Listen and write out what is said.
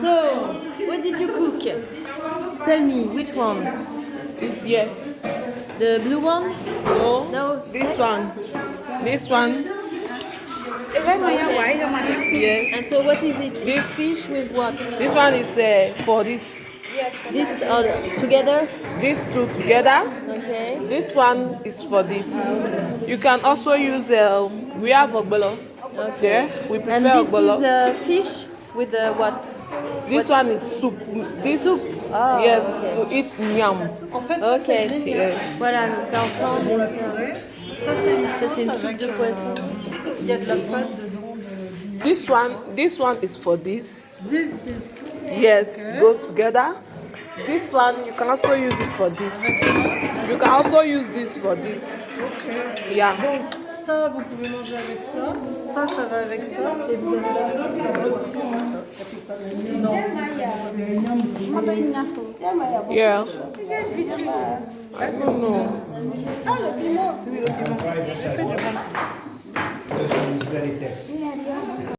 So, what did you cook? Tell me, which one? It's here. The blue one? No, No. this one. This one. Okay. Yes. And so what is it? It's This- fish with what? This one is for this. This all together? These two together. Okay. This one is for this. You can also use. We have ogbolo. Okay. There. We And prepare this ogbolo. is fish with what? This one is soup. This soup. Oh, Yes, okay. to eat yam. Ok. Yes. Voilà, donc c'est ensemble. Ça, c'est une Ça, c'est une soupe de poisson. Il y a de la pâte dedans. This one is for this. This is Yes, go together. This one you can also use it for this. You can also use this for this. Yeah. donc ça, vous pouvez manger avec ça. Ça va avec ça. Et vous avez la sauce qui va aussi. Non. Yeah. I don't know. This one is very tasty.